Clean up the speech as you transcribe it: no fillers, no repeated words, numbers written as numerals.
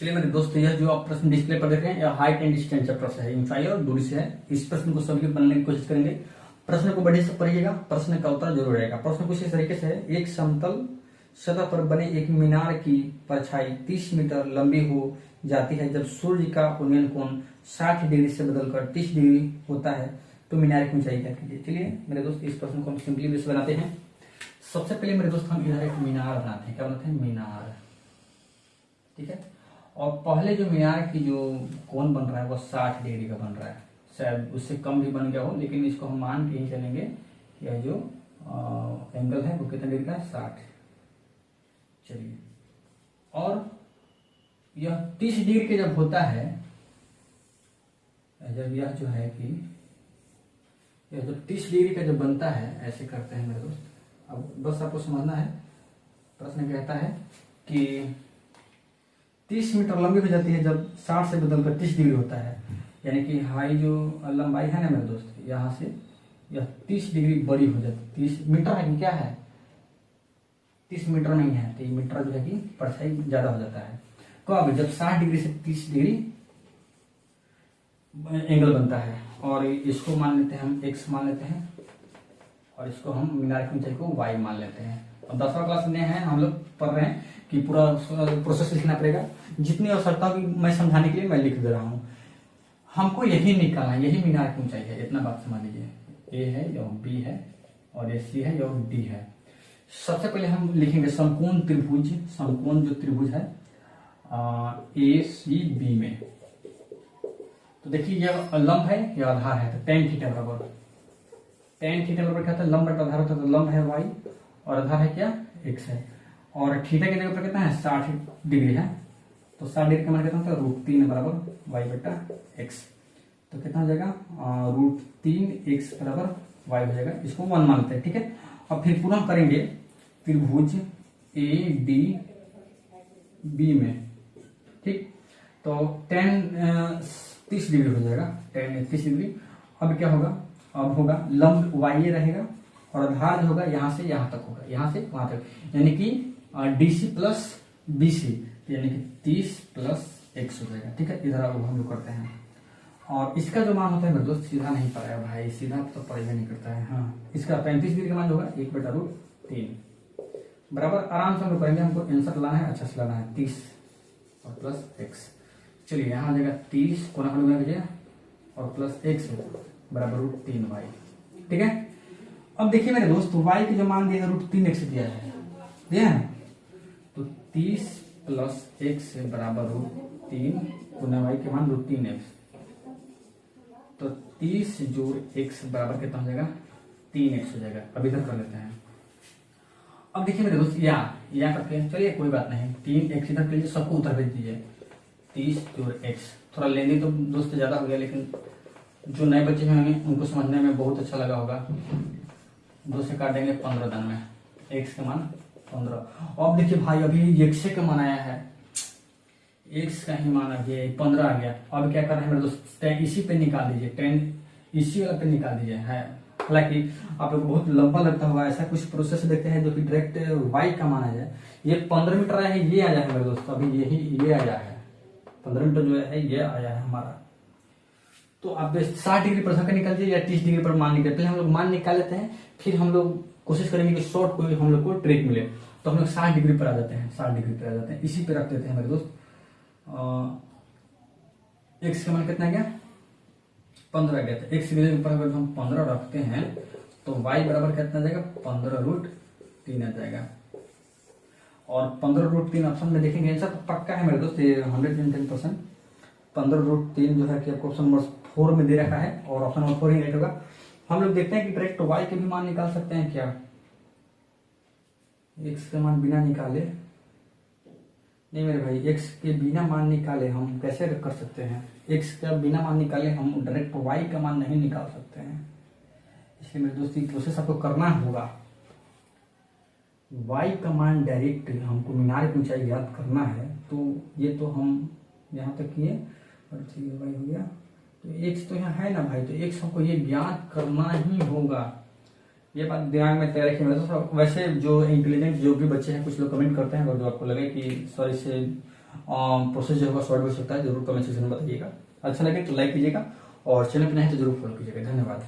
चलिए मेरे दोस्त, यह जो आप प्रश्न डिस्प्ले पर देख रहे हैं यह हाइट एंड डिस्टेंस चैप्टर से है, ऊंचाई और दूरी से है। इस प्रश्न को सभी बनने की कोशिश करेंगे। प्रश्न को बढ़िया से पढ़िएगा, प्रश्न का उत्तर जरूर रहेगा। प्रश्न कुछ इस तरीके से है। एक समतल सतह पर बने एक मीनार की परछाई 30 मीटर लंबी हो जाती है। जब सूर्य का उन्नयन कोण 60 डिग्री से बदलकर 30 डिग्री होता है तो मीनार की ऊंचाई क्या कीजिए। चलिए मेरे दोस्त, इस प्रश्न को हम सिंपली बेस बनाते हैं। सबसे पहले मेरे दोस्त हम इधर एक मीनार बनाते हैं। क्या बनाते हैं? मीनार। ठीक है। और पहले जो मीनार की जो कोण बन रहा है वो 60 डिग्री का बन रहा है। शायद उससे कम भी बन गया हो, लेकिन इसको हम मान के ही चलेंगे। यह जो एंगल है वो कितना डिग्री का है? 60। चलिए, और यह 30 डिग्री के जब होता है, जब यह जो है कि यह जब 30 डिग्री का जब बनता है, ऐसे करते हैं मेरे दोस्त। अब बस आपको समझना है, प्रश्न कहता है कि 30 मीटर लंबी हो जाती है जब 60 से बदलकर 30 डिग्री होता है। यानी कि हाई जो लंबाई है ना मेरे दोस्त, यहाँ से यह 30 डिग्री बड़ी हो जाती है। 30 मीटर है कि क्या है? 30 मीटर नहीं है, तो ये मीटर जो है कि परछाई ज्यादा हो जाता है। कब? जब 60 डिग्री से 30 डिग्री एंगल बनता है। और इसको मान लेते हैं हम x मान लेते हैं, और इसको हम मीनार की ऊंचाई को y मान लेते हैं। और 10वां क्लास में है, हम लोग पढ़ रहे हैं कि पूरा प्रोसेस लिखना पड़ेगा। जितनी आवश्यकता की मैं समझाने के लिए मैं लिख दे रहा हूँ। हमको यही निकालना है, यही मीनार की ऊंचाई है। इतना बात समझ लीजिए। a है, यह b है, और ये c है, यह d है। सबसे पहले हम लिखेंगे समकोण त्रिभुज। समकोण जो त्रिभुज है ACB में, तो देखिए यह लंब है, यह आधार है, तो tan थीटा बराबर क्या था? लंब बटा आधार होता है, तो लंब है y और आधार है क्या? x है। और थीटा की जगह पर कितना है? 60 डिग्री है, तो 60 डिग्री का मान कितना होता है? √3 बराबर y बटा x। तो कितना हो जाएगा? √3x बराबर y हो जाएगा। इसको 1 मानते हैं। ठीक है। अब फिर पूरा करेंगे त्रिभुज ADB में। ठीक, तो tan 30 डिग्री हो जाएगा, tan 30 डिग्री। अब क्या होगा? अब होगा लंब y रहेगा, और आधार जो होगा यहाँ से यहाँ तक होगा, यहाँ से वहां तक, यानी कि DC प्लस BC, यानी कि 30 प्लस x हो जाएगा। ठीक है। इधर अब हम लोग करते हैं, और इसका जो मान होता है मेरे दोस्त, सीधा नहीं पड़ेगा भाई, सीधा तो पड़ेगा नहीं करता है। हाँ, इसका 35 डिग्री का मान होगा 1 बटा √3 बराबर। आराम से हम लोग करेंगे, हमको आंसर लाना है, अच्छा से लाना है 30 और प्लस x। चलिए यहाँ आ जाएगा 30 कोना में भेजिए, और प्लस x बराबर √3y। ठीक है। अब देखिए मेरे दोस्त, y के जो मान दिया है √3x दिया है, तो 30 प्लस x बराबर √3 गुना y के मान √3x, तो 30 जोड़ x बराबर कितना हो जाएगा? 3x हो जाएगा। अब इधर कर लेते हैं। अब देखिए मेरे दोस्त, या करके चलिए कोई बात नहीं, 3x इधर कर लीजिए, सबको उधर भेज दीजिए। 30 जोड़ x, थोड़ा लेंदी तो दोस्त ज्यादा हो गया, लेकिन जो नए बच्चे होंगे उनको समझने में बहुत अच्छा लगा होगा। 2 से काट देंगे 15 दान में, x का मान 15। अब देखिए भाई, अभी x का मान आया है, x का ही मान अभी 15 आ गया। अब क्या कर रहे हैं मेरे दोस्त? tan इसी पे निकाल दीजिए, tan इसी वाला पे निकाल दीजिए। है, हालांकि आप लोग बहुत लंबा लगता होगा, ऐसा कुछ प्रोसेस देखते हैं जो कि डायरेक्ट y का मान आ जाए। ये 15 मीटर आया है, ये आ जाए मेरे दोस्त, अभी यही ये आया है 15 मीटर जो है, ये आया है हमारा। तो आप 60 डिग्री पर सर्कल निकाल दीजिए, या 30 डिग्री पर मान निकाल। पहले हम लोग मान निकाल लेते हैं, फिर हम लोग कोशिश करेंगे कि शॉर्ट कोई हम लोग को ट्रिक मिले। तो हम लोग 60 डिग्री पर आ जाते हैं, 60 डिग्री पर आ जाते हैं, इसी पे रख देते हैं मेरे दोस्त। x का मान कितना गया? 15 गया था। x की जगह पर अगर हम 15 रखते हैं तो y बराबर कितना जाएगा? 15√3 आ जाएगा। और 15√3 ऑप्शन में देखेंगे, आंसर तो पक्का है मेरे दोस्त, ये 110%। 15√3 जो है कि आपको ऑप्शन नंबर 4 में दे रखा है, और ऑप्शन नंबर 4 ही राइट होगा। हम लोग देखते हैं कि डायरेक्ट y के भी मान निकाल सकते हैं क्या? x का मान बिना निकाले नहीं मेरे भाई, x के बिना मान निकाले हम कैसे कर सकते हैं? x का बिना मान निकाले हम डायरेक्ट y का मान नहीं निकाल सकते हैं। इसलिए मेरे दोस्त, प्रोसेस आपको करना होगा। y का मान डायरेक्ट हमको मीनार की ऊंचाई याद करना है, तो ये तो हम यहाँ तक किए, और y हो गया, तो x तो यहाँ है ना भाई, तो x हमको ये ज्ञात करना ही होगा। ये बात दिमाग में तैयार रखिए। वैसे जो इंटेलिजेंट जो भी बच्चे हैं, कुछ लोग कमेंट करते हैं, और जो आपको लगे कि सर इससे प्रोसेस जो होगा शॉर्ट भी हो सकता है, जरूर कमेंट सेक्शन में बताइएगा। अच्छा लगे तो लाइक कीजिएगा और चैनल पर नहीं तो जरूर फॉलो कीजिएगा। धन्यवाद।